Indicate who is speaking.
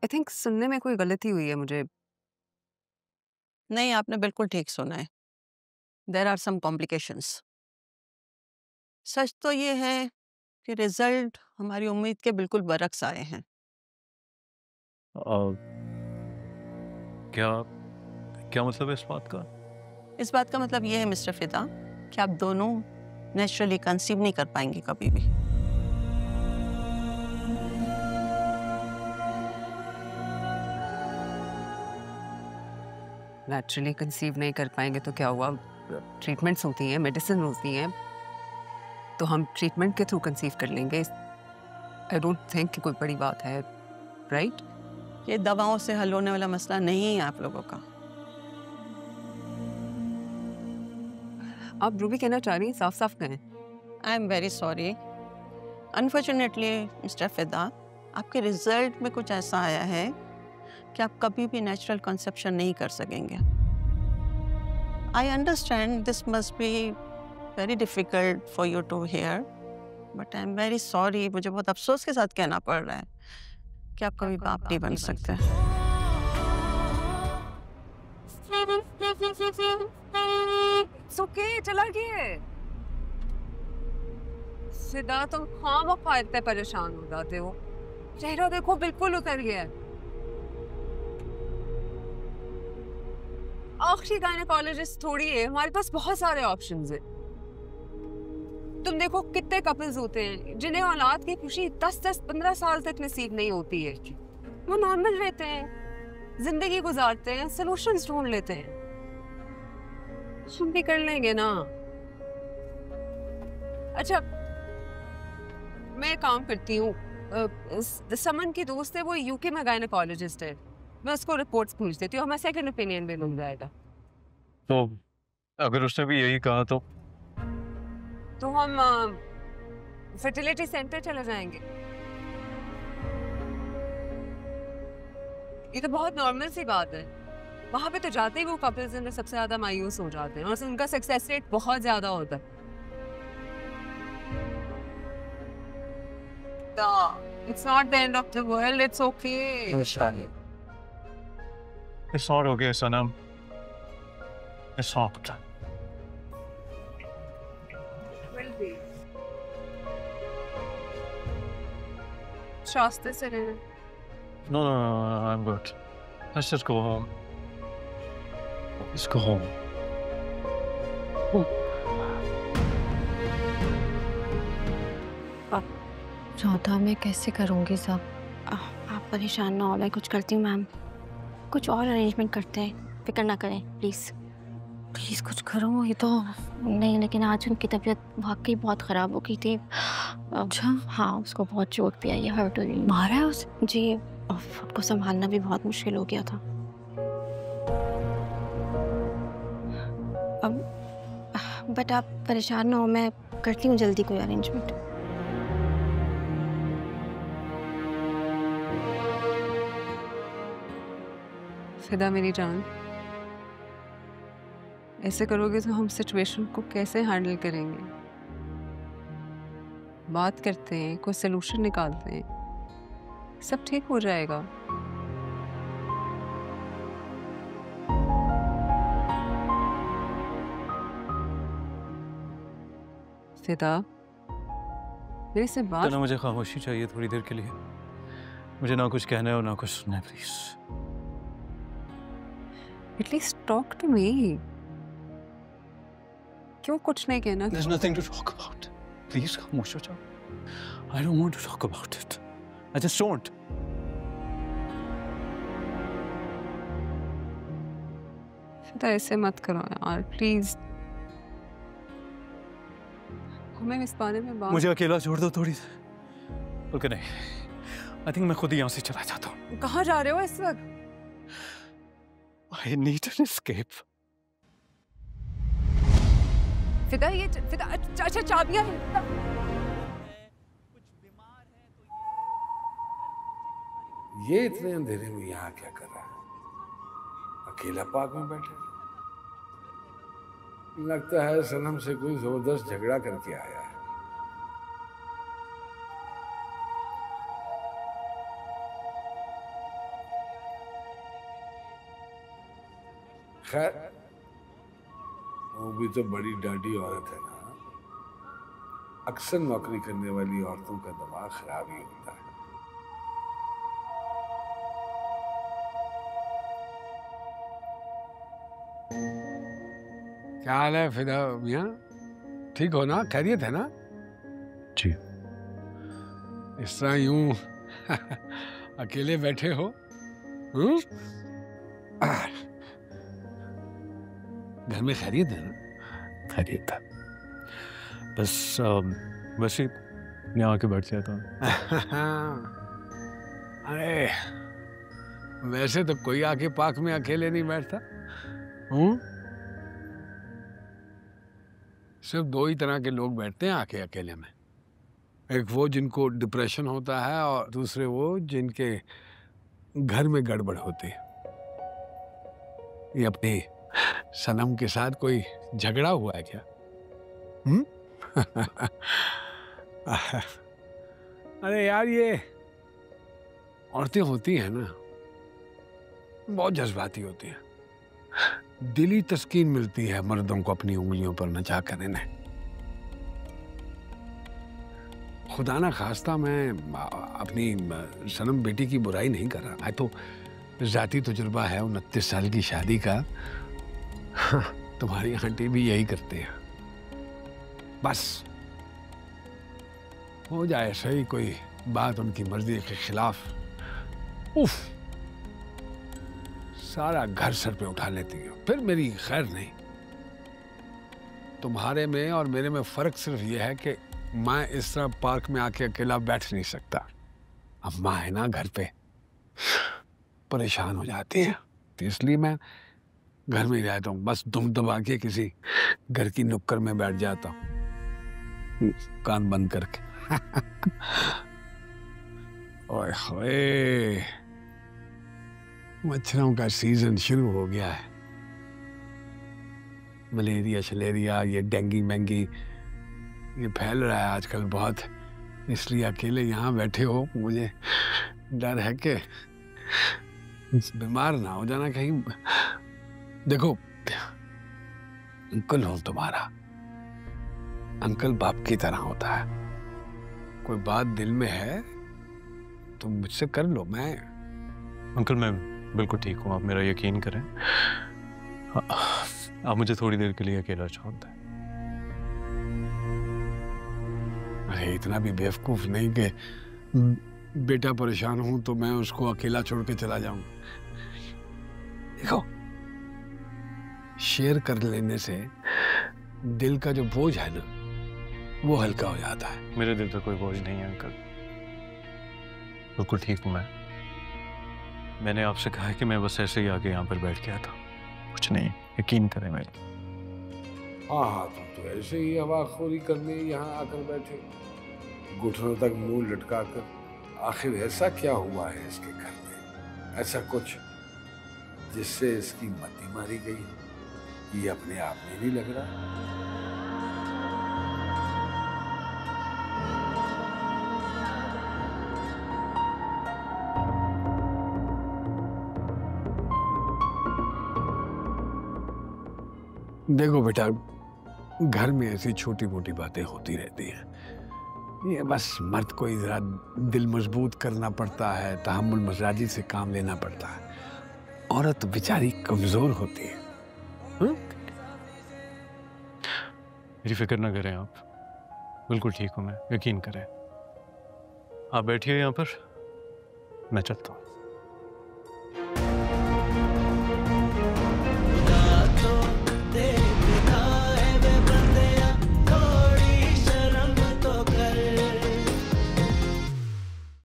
Speaker 1: I think सुनने में कोई गलती हुई है मुझे।
Speaker 2: नहीं, आपने बिल्कुल ठीक सुना है। There are some complications. सच तो ये है कि रिजल्ट हमारी उम्मीद के बिल्कुल बरक्स आए हैं।
Speaker 3: अ, क्या क्या मतलब है इस बात का?
Speaker 2: इस बात का मतलब ये है मिस्टर फिदा कि आप दोनों नेचुरली कंसीव नहीं कर पाएंगे कभी भी।
Speaker 1: नेचुरली कंसीव नहीं कर पाएंगे तो क्या हुआ? ट्रीटमेंट्स होती हैं, मेडिसिन होती हैं, तो हम ट्रीटमेंट के थ्रू कंसीव कर लेंगे। आई डोंट थिंक कि कोई बड़ी बात है, राइट?
Speaker 2: ये दवाओं से हल होने वाला मसला नहीं है आप लोगों का।
Speaker 1: आप जो भी कहना चाह रही हैं साफ साफ कहें।
Speaker 2: आई am very sorry. Unfortunately mister फिदा, आपके रिजल्ट में कुछ ऐसा आया है कि आप कभी भी नेचुरल कंसेप्शन नहीं कर सकेंगे। I understand this must be very difficult for you to hear, but I am very sorry. मुझे बहुत अफसोस के साथ कहना पड़ रहा है कि आप कभी बाप नहीं बन सकते।
Speaker 1: ओके, चला गया। सिदा, तुम खामखा इतने परेशान हो जाते हो। चेहरा देखो, बिल्कुल उतर गया है। आखिरी गायनेकोलॉजिस्ट थोड़ी है, हमारे पास बहुत सारे ऑप्शंस हैं। तुम देखो कितने कपल्स होते हैं जिन्हें औलाद की खुशी 10-10, 15 साल तक नसीब नहीं होती है। वो नॉर्मल रहते हैं, जिंदगी गुजारते हैं, सॉल्यूशंस ढूंढ लेते हैं। हम भी कर लेंगे ना। अच्छा, मैं काम करती हूँ, समन की दोस्त है, वो यूके में गायनेकोलॉजिस्ट है। मैं उसको रिपोर्ट्स पूछ देती हूँ, हमें सेकंड ओपिनियन भी मिल जाएगा।
Speaker 3: तो अगर उसने भी यही कहा
Speaker 1: तो हम फर्टिलिटी सेंटर चले जाएंगे। ये तो बहुत नॉर्मल सी बात है। वहां पे तो जाते ही वो कपल्स में सबसे ज्यादा मायूस हो जाते हैं और उनका सक्सेस रेट बहुत ज्यादा होता है। It's not the end of the world, it's okay.
Speaker 3: It's और हो गया सनम, इट्स सॉफ्ट।
Speaker 1: विल बी शास्त्र से रहना।
Speaker 3: No no no, I am good. Let's just go home. Let's go home.
Speaker 4: चौथा मैं कैसे करूँगी सब? आप परेशान ना हो, मैं कुछ करती हूँ मैम। कुछ और अरेंजमेंट करते हैं, फिक्र ना करें प्लीज़। प्लीज़ कुछ करो। ये तो नहीं, लेकिन आज उनकी तबीयत वाकई बहुत ख़राब हो गई थी। अच्छा? हाँ, उसको बहुत चोट भी आई है, हर्ट हुई। मारा है उसे? जी, आपको संभालना भी बहुत मुश्किल हो गया था। अब बट आप परेशान ना हो, मैं करती हूँ जल्दी कोई अरेंजमेंट।
Speaker 1: फिदा मेरी जान, ऐसे करोगे तो हम सिचुएशन को कैसे हैंडल करेंगे? बात करते हैं, कोई सोल्यूशन निकालते हैं, सब ठीक हो जाएगा। फिदा, मेरे से
Speaker 3: तो
Speaker 1: बात।
Speaker 3: ना, मुझे खामोशी चाहिए थोड़ी देर के लिए। मुझे ना कुछ कहना है और ना कुछ सुनना है, please.
Speaker 1: At least talk to me. क्यों कुछ नहीं कहना?
Speaker 3: There's nothing to talk about. Please खामोश हो जाओ। I don't want to talk about it. I just don't.
Speaker 1: फिदा, ऐसे मत करो यार, प्लीज। हमें इस बारे में बात।
Speaker 3: मुझे अकेला छोड़ दो थोड़ी देर। ओके नहीं, I think मैं खुद ही यहाँ से चला जाता हूँ।
Speaker 1: कहाँ जा रहे हो इस वक्त?
Speaker 3: I need an escape.
Speaker 1: फिदा, ये फिदा, अच्छा चाबियां।
Speaker 5: ये इतने अंधेरे में यहाँ क्या कर रहा है? अकेला पार्क में बैठे। लगता है सनम से कोई जबरदस्त झगड़ा करके आया है। खैर वो भी तो बड़ी डांडी औरत है ना, अक्सर नौकरी करने वाली औरतों का दिमाग खराब ही होता है। क्या हाल है फिदा मियाँ? ठीक हो ना? खैरियत है ना?
Speaker 3: जी।
Speaker 5: इस तरह यूं अकेले बैठे हो? घर में खैरियत है ना?
Speaker 3: खैरियत है, बस वैसे यहाँ आके बैठ जाता हूँ।
Speaker 5: अरे वैसे तो कोई आके पार्क में अकेले नहीं बैठता। सिर्फ दो ही तरह के लोग बैठते हैं आके अकेले में, एक वो जिनको डिप्रेशन होता है और दूसरे वो जिनके घर में गड़बड़ होती है। ये अपनी सनम के साथ कोई झगड़ा हुआ है क्या? अरे यार ये औरतें होती हैं ना, बहुत जज्बाती होती हैं। दिली तस्कीन मिलती है मर्दों को अपनी उंगलियों पर नचा कर इन्हें। खुदा ना खास्ता मैं अपनी सनम बेटी की बुराई नहीं कर रहा, मैं तो जाती तजुर्बा है 29 साल की शादी का। तुम्हारी आंटी भी यही करते हैं। बस हो जाए सही कोई बात उनकी मर्जी के खिलाफ, उफ, सारा घर सर पे उठा लेती है। फिर मेरी खैर नहीं। तुम्हारे में और मेरे में फर्क सिर्फ ये है कि मैं इस तरह पार्क में आके अकेला बैठ नहीं सकता। अब माँ है ना घर पे, परेशान हो जाती है, तो इसलिए मैं घर में ही रहता हूँ। बस दुम दबा के किसी घर की नुक्कड़ में बैठ जाता हूँ, कान बंद करके। ओए होए, मच्छरों का सीजन शुरू हो गया है। मलेरिया शलेरिया, ये डेंगी मैंगी, ये फैल रहा है आजकल बहुत। इसलिए अकेले यहाँ बैठे हो, मुझे डर है कि बीमार ना हो जाना कहीं। देखो अंकल हूं तुम्हारा, अंकल बाप की तरह होता है। कोई बात दिल में है तो मुझसे कर लो। मैं
Speaker 3: अंकल मैं बिल्कुल ठीक हूँ, आप मेरा यकीन करें। आप मुझे थोड़ी देर के लिए अकेला छोड़ दें।
Speaker 5: अरे इतना भी बेवकूफ नहीं कि बेटा परेशान हूं तो मैं उसको अकेला छोड़ के चला जाऊं। देखो शेयर कर लेने से दिल का जो बोझ है ना, वो हल्का हो जाता है।
Speaker 3: मेरे दिल पे कोई बोझ नहीं है अंकल, बिल्कुल ठीक हूँ मैं। मैंने आपसे कहा है कि मैं बस ऐसे ही आके यहाँ पर बैठ गया था, कुछ नहीं, यकीन करें मेरे।
Speaker 5: हाँ तुम तो ऐसे ही हवाखोरी करने यहाँ आकर बैठे, घुटनों तक मुंह लटका कर। आखिर ऐसा क्या हुआ है इसके घर में, ऐसा कुछ जिससे इसकी मती मारी गई? ये अपने आप में नहीं लग रहा। देखो बेटा, घर में ऐसी छोटी मोटी बातें होती रहती हैं। ये बस मर्द को जरा दिल मजबूत करना पड़ता है, तहम्मुल मजाजी से काम लेना पड़ता है। औरत बेचारी कमजोर होती है।
Speaker 3: मेरी फिक्र ना करें आप, बिल्कुल ठीक हूँ मैं, यकीन करें। आप बैठिए यहाँ पर, मैं चलता हूँ।